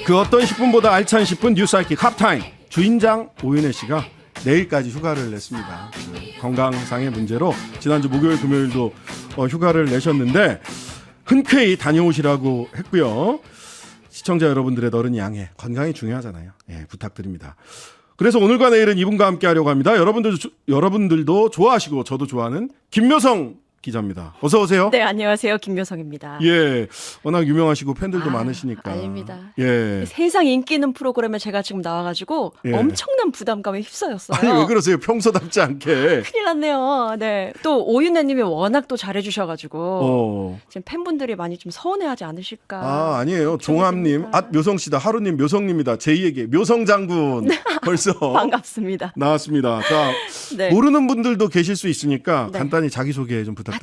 그 어떤 10분보다 알찬 10분 뉴스하이킥 합타임. 주인장 오윤혜 씨가 내일까지 휴가를 냈습니다. 건강상의 문제로 지난주 목요일 금요일도 휴가를 내셨는데 흔쾌히 다녀오시라고 했고요. 시청자 여러분들의 너른 양해, 건강이 중요하잖아요. 예, 부탁드립니다. 그래서 오늘과 내일은 이분과 함께 하려고 합니다. 여러분들도 좋아하시고 저도 좋아하는 김묘성 기자입니다. 어서 오세요. 네, 안녕하세요. 김묘성입니다. 예, 워낙 유명하시고 팬들도 많으시니까. 아닙니다. 예. 세상 인기 있는 프로그램에 제가 지금 나와가지고 예. 엄청난 부담감에 휩싸였어요. 아니 왜 그러세요? 평소답지 않게. 큰일 났네요. 네, 또 오윤혜님이 워낙 또 잘해주셔가지고 지금 팬분들이 많이 좀 서운해하지 않으실까. 아, 아니에요. 종합님, 묘성씨다. 하루님, 묘성님이다. 제2에게 묘성 장군 벌써 반갑습니다. 나왔습니다. 자, 네. 모르는 분들도 계실 수 있으니까 네. 간단히 자기소개 좀 부탁드리겠습니다.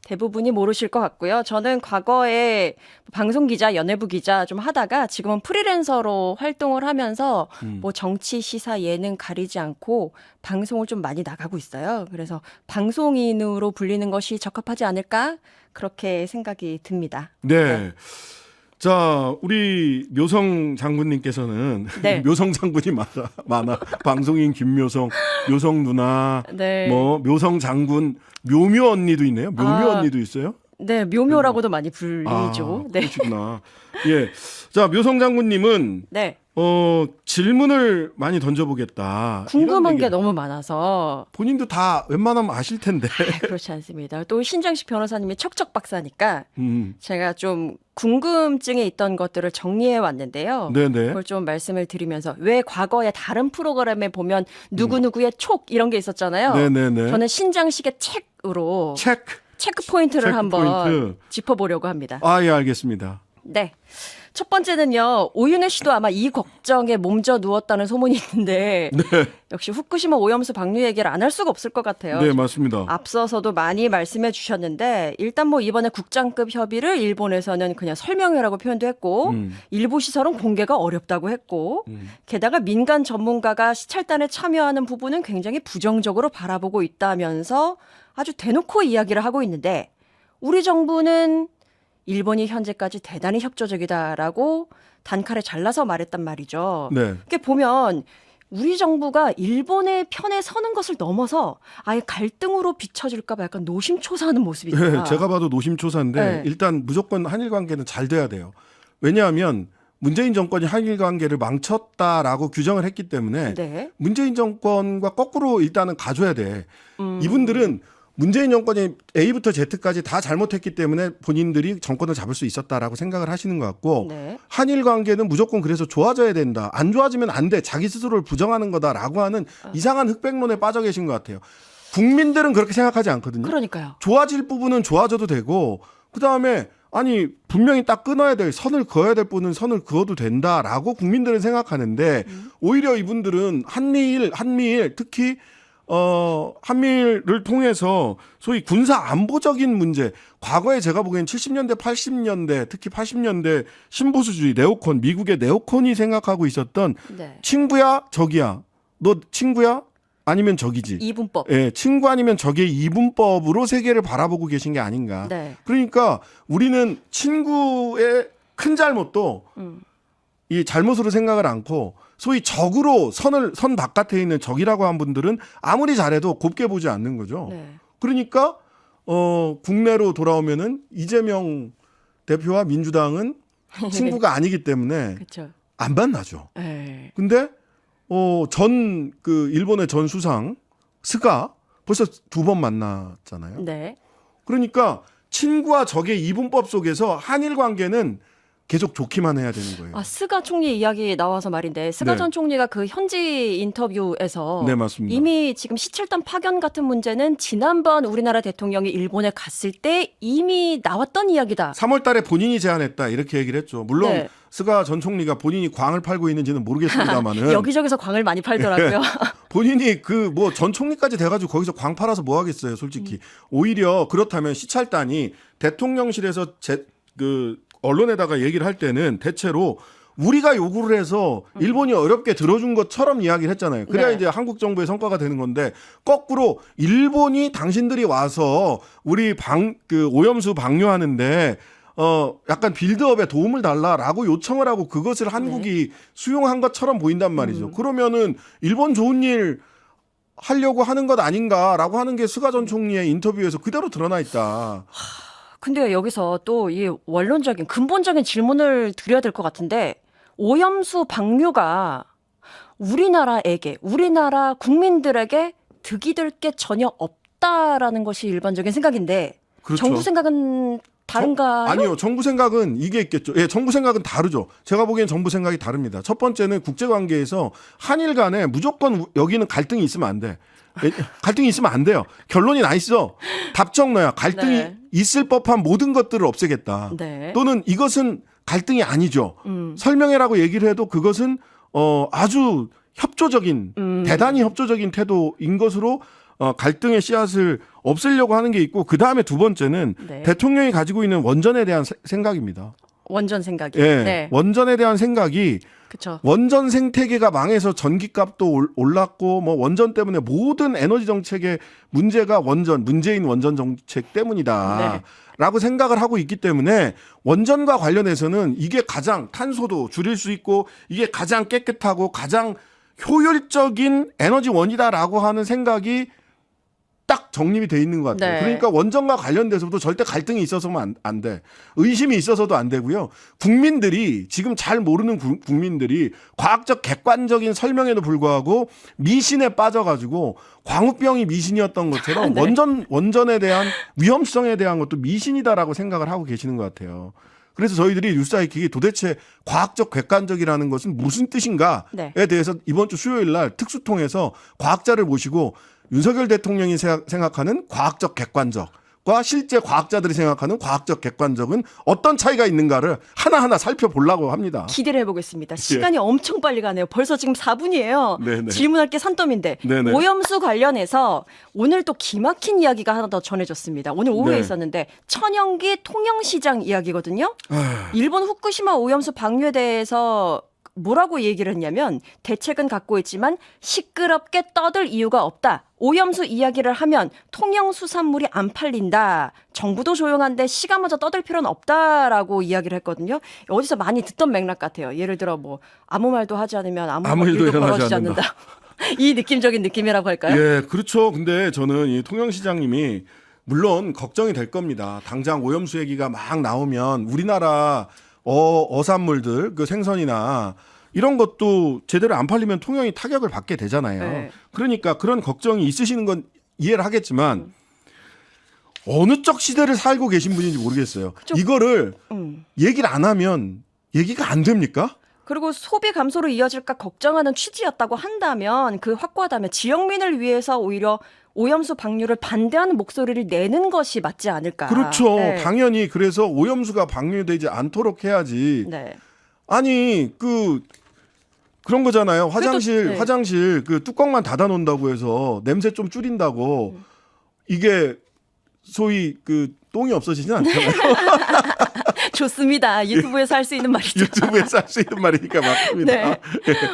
대부분이 모르실 것 같고요. 저는 과거에 방송 기자, 연예부 기자 좀 하다가 지금은 프리랜서로 활동을 하면서 뭐 정치, 시사, 예능 가리지 않고 방송을 좀 많이 나가고 있어요. 그래서 방송인으로 불리는 것이 적합하지 않을까? 그렇게 생각이 듭니다. 네. 자, 우리 묘성 장군님께서는 네. 묘성 장군이 많아. 방송인 김묘성, 묘성 누나, 네. 뭐 묘성 장군, 묘묘 언니도 있네요. 묘묘 아, 언니도 있어요. 네, 묘묘라고도 많이 불리죠. 네. 그러시구나. 예. 자, 묘성 장군님은 네. 질문을 많이 던져보겠다. 궁금한 게 너무 많아서. 본인도 다 웬만하면 아실 텐데. 그렇지 않습니다. 또 신장식 변호사님이 척척 박사니까 제가 좀 궁금증에 있던 것들을 정리해 왔는데요. 네네. 그걸 좀 말씀을 드리면서 왜 과거에 다른 프로그램에 보면 누구누구의 촉 이런 게 있었잖아요. 네네네. 저는 신장식의 책으로 체크 포인트를 한번 짚어보려고 합니다. 아, 예, 알겠습니다. 네. 첫 번째는요. 오윤혜 씨도 아마 이 걱정에 몸져 누웠다는 소문이 있는데 역시 후쿠시마 오염수 방류 얘기를 안 할 수가 없을 것 같아요. 네, 맞습니다. 앞서서도 많이 말씀해 주셨는데 일단 뭐 이번에 국장급 협의를 일본에서는 그냥 설명회라고 표현도 했고 일부 시설은 공개가 어렵다고 했고 게다가 민간 전문가가 시찰단에 참여하는 부분은 굉장히 부정적으로 바라보고 있다면서 아주 대놓고 이야기를 하고 있는데 우리 정부는 일본이 현재까지 대단히 협조적이다라고 단칼에 잘라서 말했단 말이죠. 네. 이렇게 보면 우리 정부가 일본의 편에 서는 것을 넘어서 아예 갈등으로 비춰질까 봐 약간 노심초사하는 모습이다. 네, 제가 봐도 노심초사인데 네. 일단 무조건 한일 관계는 잘 돼야 돼요. 왜냐하면 문재인 정권이 한일 관계를 망쳤다라고 규정을 했기 때문에 네. 문재인 정권과 거꾸로 일단은 가줘야 돼. 이분들은 문재인 정권이 A부터 Z까지 다 잘못했기 때문에 본인들이 정권을 잡을 수 있었다라고 생각을 하시는 것 같고 네. 한일 관계는 무조건 그래서 좋아져야 된다. 안 좋아지면 안 돼. 자기 스스로를 부정하는 거다라고 하는 이상한 흑백론에 빠져 계신 것 같아요. 국민들은 그렇게 생각하지 않거든요. 그러니까요. 좋아질 부분은 좋아져도 되고 그다음에 아니 분명히 딱 끊어야 될 선을 그어야 될 부분은 선을 그어도 된다라고 국민들은 생각하는데 오히려 이분들은 한미일 특히 한미를 통해서 소위 군사 안보적인 문제, 과거에 제가 보기엔 70년대, 80년대, 특히 80년대 신보수주의 네오콘, 미국의 네오콘이 생각하고 있었던 네. 친구야, 적이야. 너 친구야? 아니면 적이지. 이분법. 예, 친구 아니면 적의 이분법으로 세계를 바라보고 계신 게 아닌가. 네. 그러니까 우리는 친구의 큰 잘못도 이 잘못으로 생각을 않고 소위 적으로 선 바깥에 있는 적이라고 한 분들은 아무리 잘해도 곱게 보지 않는 거죠. 네. 그러니까 국내로 돌아오면은 이재명 대표와 민주당은 친구가 아니기 때문에 그렇죠. 안 만나죠. 네. 근데 일본의 전 수상 스가 벌써 2번 만났잖아요. 네. 그러니까 친구와 적의 이분법 속에서 한일 관계는 계속 좋기만 해야 되는 거예요. 아, 스가 총리 이야기 나와서 말인데 스가 네. 전 총리가 그 현지 인터뷰에서 네, 맞습니다. 이미 지금 시찰단 파견 같은 문제는 지난번 우리나라 대통령이 일본에 갔을 때 이미 나왔던 이야기다. 3월 달에 본인이 제안했다 이렇게 얘기를 했죠. 물론 네. 스가 전 총리가 본인이 광을 팔고 있는지는 모르겠습니다만은 여기저기서 광을 많이 팔더라고요. 본인이 전 총리까지 돼가지고 거기서 광 팔아서 뭐 하겠어요, 솔직히. 오히려 그렇다면 시찰단이 대통령실에서 언론에다가 얘기를 할 때는 대체로 우리가 요구를 해서 일본이 어렵게 들어준 것처럼 이야기를 했잖아요. 그래야 네. 이제 한국 정부의 성과가 되는 건데 거꾸로 일본이 당신들이 와서 우리 오염수 방류하는데 약간 빌드업에 도움을 달라라고 요청을 하고 그것을 한국이 수용한 것처럼 보인단 말이죠. 그러면은 일본 좋은 일 하려고 하는 것 아닌가라고 하는 게 스가 전 총리의 인터뷰에서 그대로 드러나 있다. 근데 여기서 또 이 원론적인 근본적인 질문을 드려야 될 것 같은데 오염수 방류가 우리나라에게 우리나라 국민들에게 득이 될 게 전혀 없다라는 것이 일반적인 생각인데 그렇죠. 정부 생각은 다른가요? 아니요. 정부 생각은 이게 있겠죠. 예, 정부 생각은 다르죠. 제가 보기엔 정부 생각이 다릅니다. 첫 번째는 국제관계에서 한일 간에 무조건 여기는 갈등이 있으면 안 돼. 갈등이 있으면 안 돼요. 결론이 나 있어. 답정 너야. 갈등이 네. 있을 법한 모든 것들을 없애겠다. 네. 또는 이것은 갈등이 아니죠. 설명회라고 얘기를 해도 그것은 아주 협조적인 대단히 협조적인 태도인 것으로 갈등의 씨앗을 없애려고 하는 게 있고 그 다음에 두 번째는 네. 대통령이 가지고 있는 원전에 대한 생각입니다. 원전 생각이. 예, 네. 원전에 대한 생각이 그렇죠. 원전 생태계가 망해서 전기값도 올랐고 뭐 원전 때문에 모든 에너지 정책의 문제가 문재인 원전 정책 때문이다. 네. 라고 생각을 하고 있기 때문에 원전과 관련해서는 이게 가장 탄소도 줄일 수 있고 이게 가장 깨끗하고 가장 효율적인 에너지원이다라고 하는 생각이 딱 정립이 돼 있는 것 같아요. 네. 그러니까 원전과 관련돼서도 절대 갈등이 있어서만 안 돼. 의심이 있어서도 안 되고요. 국민들이 지금 잘 모르는 국민들이 과학적 객관적인 설명에도 불구하고 미신에 빠져가지고 광우병이 미신이었던 것처럼 네. 원전에 대한 위험성에 대한 것도 미신이다라고 생각을 하고 계시는 것 같아요. 그래서 저희들이 뉴스하이킥이 도대체 과학적 객관적이라는 것은 무슨 뜻인가에 네. 대해서 이번 주 수요일 날 특수통해서 과학자를 모시고 윤석열 대통령이 생각하는 과학적 객관적과 실제 과학자들이 생각하는 과학적 객관적은 어떤 차이가 있는가를 하나하나 살펴보려고 합니다. 기대를 해보겠습니다. 시간이 엄청 빨리 가네요. 벌써 지금 4분이에요. 네네. 질문할 게 산더미인데 네네. 오염수 관련해서 오늘 또 기막힌 이야기가 하나 더 전해졌습니다. 오늘 오후에 네. 있었는데 천연기 통영시장 이야기거든요. 일본 후쿠시마 오염수 방류에 대해서 뭐라고 얘기를 했냐면 대책은 갖고 있지만 시끄럽게 떠들 이유가 없다. 오염수 이야기를 하면 통영 수산물이 안 팔린다. 정부도 조용한데 시가 먼저 떠들 필요는 없다라고 이야기를 했거든요. 어디서 많이 듣던 맥락 같아요. 예를 들어 뭐 아무 말도 하지 않으면 아무 일도 일도 일어나지 벌어지지 않는다. 이 느낌적인 느낌이라고 할까요? 예, 그렇죠. 근데 저는 이 통영시장님이 물론 걱정이 될 겁니다. 당장 오염수 얘기가 막 나오면 우리나라 어산물들, 그 생선이나 이런 것도 제대로 안 팔리면 통영이 타격을 받게 되잖아요. 네. 그러니까 그런 걱정이 있으시는 건 이해를 하겠지만 어느 쪽 시대를 살고 계신 분인지 모르겠어요. 이거를 얘기를 안 하면 얘기가 안 됩니까? 그리고 소비 감소로 이어질까 걱정하는 취지였다고 한다면 그 확고하다면 지역민을 위해서 오히려 오염수 방류를 반대하는 목소리를 내는 것이 맞지 않을까. 그렇죠. 네. 당연히 그래서 오염수가 방류되지 않도록 해야지. 네. 아니 그런 거잖아요. 네. 화장실 그 뚜껑만 닫아 놓는다고 해서 냄새 좀 줄인다고 이게 소위 그 똥이 없어지진 않잖아요. 좋습니다. 유튜브에서 할 수 있는 말이죠. 유튜브에서 할 수 있는 말이니까 맞습니다. 네.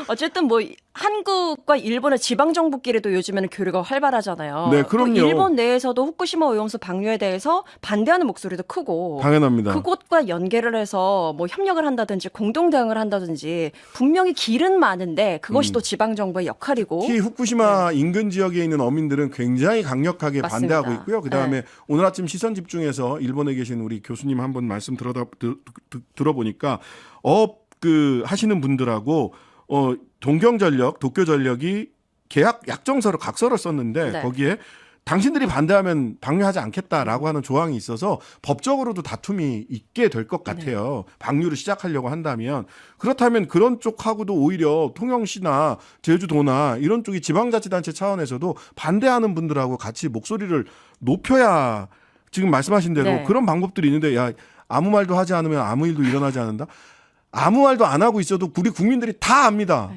어쨌든 뭐 한국과 일본의 지방 정부끼리도 요즘에는 교류가 활발하잖아요. 네, 또 그럼요. 일본 내에서도 후쿠시마 오염수 방류에 대해서 반대하는 목소리도 크고 당연합니다. 그곳과 연계를 해서 뭐 협력을 한다든지 공동 대응을 한다든지 분명히 길은 많은데 그것이 또 지방 정부의 역할이고. 특히 후쿠시마 인근 지역에 있는 어민들은 굉장히 강력하게 맞습니다. 반대하고 있고요. 그다음에 오늘 아침 시선 집중해서 일본에 계신 우리 교수님 한번 말씀 들어보니까 그 하시는 분들하고 동경전력, 도쿄전력이 계약 약정서를 각서를 썼는데 네. 거기에 당신들이 반대하면 방류하지 않겠다라고 하는 조항이 있어서 법적으로도 다툼이 있게 될 것 같아요. 방류를 시작하려고 한다면. 그렇다면 그런 쪽하고도 오히려 통영시나 제주도나 이런 쪽이 지방자치단체 차원에서도 반대하는 분들하고 같이 목소리를 높여야 지금 말씀하신 대로 네. 그런 방법들이 있는데 야 아무 말도 하지 않으면 아무 일도 일어나지 않는다. 아무 말도 안 하고 있어도 우리 국민들이 다 압니다.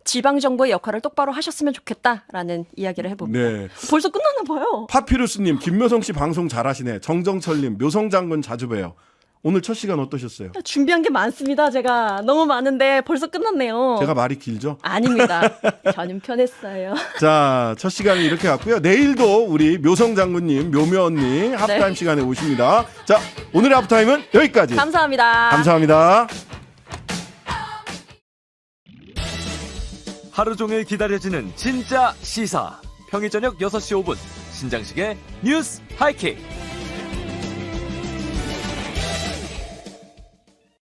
지방 정부의 역할을 똑바로 하셨으면 좋겠다라는 이야기를 해봅니다. 네. 벌써 끝났나 봐요. 파피루스님, 김묘성 씨 방송 잘하시네. 정정철님, 묘성 장군 자주 봬요. 오늘 첫 시간 어떠셨어요? 준비한 게 많습니다. 제가 너무 많은데 벌써 끝났네요. 제가 말이 길죠? 아닙니다. 저는 편했어요. 자, 첫 시간은 이렇게 갔고요. 내일도 우리 묘성 장군님, 묘묘 언니 하프타임 네. 시간에 오십니다. 자, 오늘의 하프타임은 여기까지. 감사합니다. 감사합니다. 하루 종일 기다려지는 진짜 시사. 평일 저녁 6시 5분 신장식의 뉴스 하이킥.